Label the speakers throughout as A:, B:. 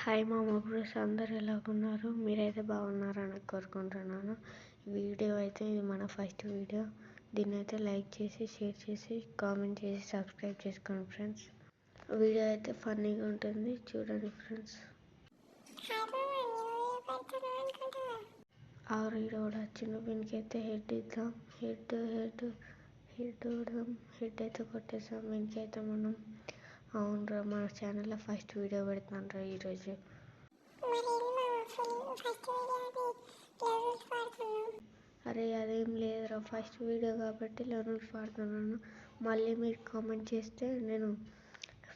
A: Hi మామ bros, అందరు ఎలాగున్నారు? మీరైతే బాగున్నారని కోరుకుంటున్నాను. వీడియో అయితే ఇది మన ఫస్ట్ వీడియో. దీన్ని అయితే లైక్ చేసి, షేర్ చేసి, కామెంట్ చేసి, సబ్స్క్రైబ్ చేసుకోండి ఫ్రెండ్స్. వీడియో అయితే ఫన్నీగా ఉంటుంది, చూడండి ఫ్రెండ్స్. ఆ వీడియో కూడా వచ్చింది. వీనికైతే హెడ్ ఇద్దాం. హెడ్ అయితే కొట్టేసాం. వీనికైతే మనం అవునరా, మన ఛానల్లో ఫస్ట్ వీడియో పెడుతున్నారా ఈరోజు. అరే అదేం లేదురా, ఫస్ట్ వీడియో కాబట్టి లెవెల్స్ వాడుతున్నాను. మళ్ళీ మీరు కామెంట్ చేస్తే నేను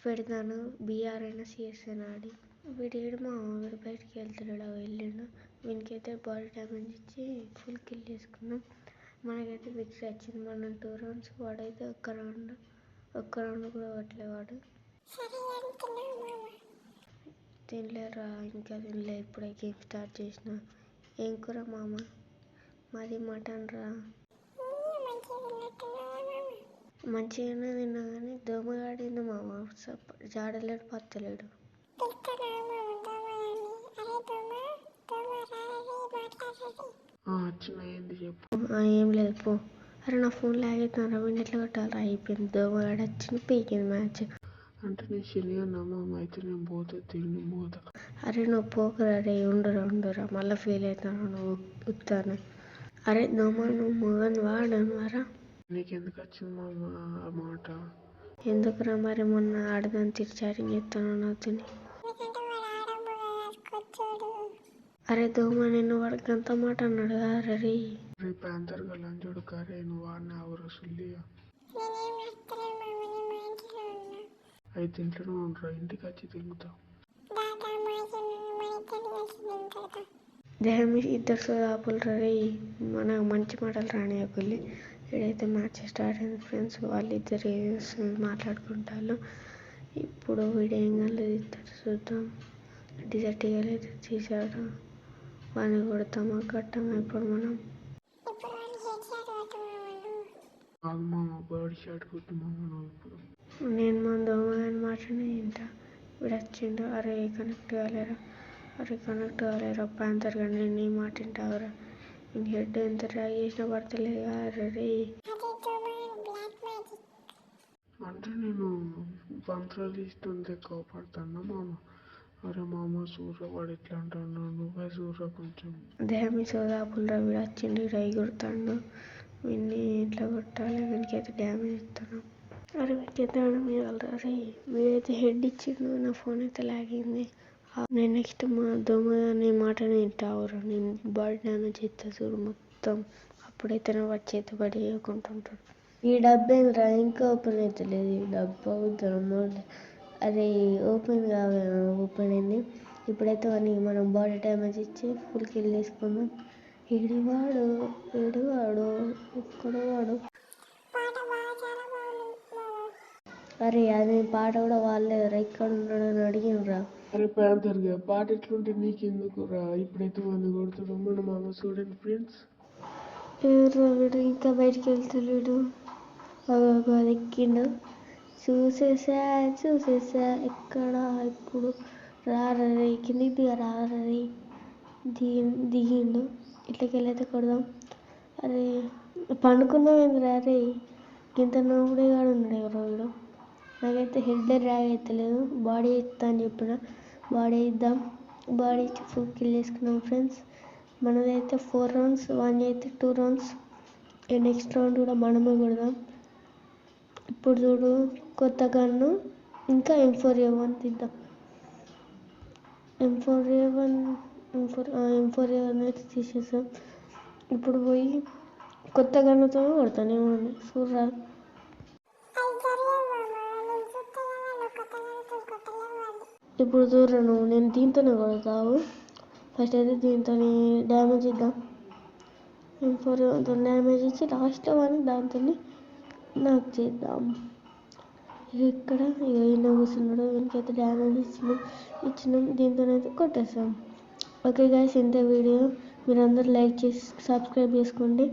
A: పెడతాను. బీఆర్ అయినా సిఎస్ అయినా ఆడి వీడు మా వీడు బయటికి వెళ్తాడు, వెళ్ళిండు. వీనికైతే బాడీ డ్యామేజ్ ఇచ్చి ఫుల్ కిల్ చేసుకున్నాం. మనకైతే విక్టరీ వచ్చింది. మనం 2 రౌండ్స్, వాడైతే ఒక్క రౌండ్ కూడా కొట్టలేవాడు. తినలేరా, ఇంకా తినలే, ఇప్పుడే గేమ్ స్టార్ట్ చేసిన. ఏం కూర మామ? మాది మటన్ రా. మంచిగానే తిన్నా కానీ దోమగాడింది మామ. జాడలేడు, పత్తలేడు. ఏం లేదు పో. అరే నా ఫోన్ లాగైతున్నా, వీడిని ఎట్లా కొట్టాలరా? అయిపోయింది, దోమగాడు వచ్చింది, పీకింది మ్యాచ్.
B: అంటే నేను శనిగా అయితే నేను పోతా, తిరిగి పోతా.
A: అరే నువ్వు పోకురా రే, ఉండురా మళ్ళీ ఫీల్ అవుతాను నువ్వు ఉత్తాను. అరే దోమ, నువ్వు మొగన్ వాడనువారా?
B: నీకెందుకు వచ్చింది మామ ఆ మాట?
A: ఎందుకురా మరి, మొన్న ఆడదాన్ని తిరిచారింగ్ చెప్తాను నాతో. అరే దోమ, నిన్ను వాడికి అంత మాట అన్నాడు కదా రే.
B: రేపు అందరు గలంజోడు కరే, నువ్వు వాడిన ఎవరు సుల్లిగా. అయితే ఇంట్లో ఉండరా, ఇంటికి వచ్చి తిరుగుతావు.
A: దేహం ఇద్దరు సోదాపులు రే, మన మంచి మాటలు రానియకుల్లి. ఇక్కడైతే మ్యాచ్ స్టార్ట్ అయింది ఫ్రెండ్స్. వాళ్ళిద్దరు మాట్లాడుకుంటారు. ఇప్పుడు వీడియో ఏం ఇద్దరు చూద్దాం. డిజర్ట్ అయితే తీసాడు, వాడిని కొడతామా కట్టామా ఇప్పుడు మనం. నేను మా దోమగాని మాటనే ఇంటా. వీడు వచ్చిండు. అరే కనెక్ట్ కాలేరా ప్యాంతర్ కానీ నేను నీ మాట వింటావురా. నేను హెడ్ ఎంత ట్రై చేసినా పడతలేదు రే.
B: అంటే నేను పంత్రాలు ఇస్తుంటే కోపడతాను మామ. అరే మామ సూర్య వాడు ఎట్లా అంటాను, నువ్వే సూర్య కొంచెం.
A: దేహం సోదాపులరా, వీడు వచ్చిండు, రై కొడతాడు. వీడిని ఎట్లా కొట్టాలి? వీనికైతే డ్యామేజ్ ఇస్తాను. అరే వీడికైతే రే, వీడైతే హెడ్ ఇచ్చిండు. నా ఫోన్ అయితే లాగింది. నేను నెక్స్ట్ మా దోమ అనే మాటనే వింటావురా. నేను బాడీ డ్యామేజ్ ఇస్తా చూడు మొత్తం. అప్పుడైతే నా వాడి చేతి పడి వేయకుంటుంటాడు. ఈ డబ్బేంద్రా ఇంకా ఓపెన్ అవుతలేదు. ఈ డబ్బు అవుతాము. అరే ఓపెన్ అయింది. ఇప్పుడైతే వాడిని మనం బాడీ డ్యామేజ్ ఇచ్చి ఫుల్ కిల్ చేసుకుందాం. ఏడువాడు ఎక్కడో వాడు. అరే అది పాట కూడా వాళ్ళేరా, ఇక్కడ ఉన్నాడని అడిగినరా.
B: అరే ప్యాంతర్గా పాట ఎట్లుంటే నీకెందుకు రా? ఇప్పుడైతే వాడిని కొడుతున్నాం మన మామ. చూడండి ఫ్రెండ్స్,
A: వీడు ఇంకా బయటికి వెళ్తలేడు. అది ఎక్కిండు. చూసేసా ఎక్కడ ఇప్పుడు రారీ కిందికి దిగరారీ. దిగిండు. ఇట్లకెళ్ళైతే కొడదాం. అరే పండుకున్నామేంద్రా రే, ఇంత నవ్వుడే కాడు ఉన్నాడు ఎవరో వీడు. నాకైతే హెడ్ ర్యాగ్ అవుతలేదు. బాడీ ఇస్తా అని చెప్పిన, బాడీ ఇద్దాం. బాడీ ఇచ్చి ఫుల్ కిల్ చేసుకున్నాం ఫ్రెండ్స్. మనదైతే 4 రౌండ్స్, వాన్ అయితే 2 రౌండ్స్. నెక్స్ట్ రౌండ్ కూడా మనమే కొడదాం. ఇప్పుడు చూడు కొత్త గన్ను ఇంకా M4A1 తీద్దాం. M4A1 అయితే తీసేసాం. ఇప్పుడు పోయి కొత్త గన్నుతో కొడతాను చూడరా. ఇప్పుడు చూడరా నువ్వు, నేను దీంతోనే కొడతావు. ఫస్ట్ అయితే దీంతో డ్యామేజ్ ఇద్దాం. M4A1తో డ్యామేజ్ ఇచ్చి లాస్ట్లో అని దాంతో నాకు చేద్దాం. ఇక్కడ ఈయన కూర్చున్నాడు, వీనికైతే డ్యామేజ్ ఇచ్చినాం. దీంతోనైతే కొట్టేస్తాం. ఓకే గైస్, ఇంత వీడియో. మీరందరూ లైక్ చేసి సబ్స్క్రైబ్ చేసుకోండి.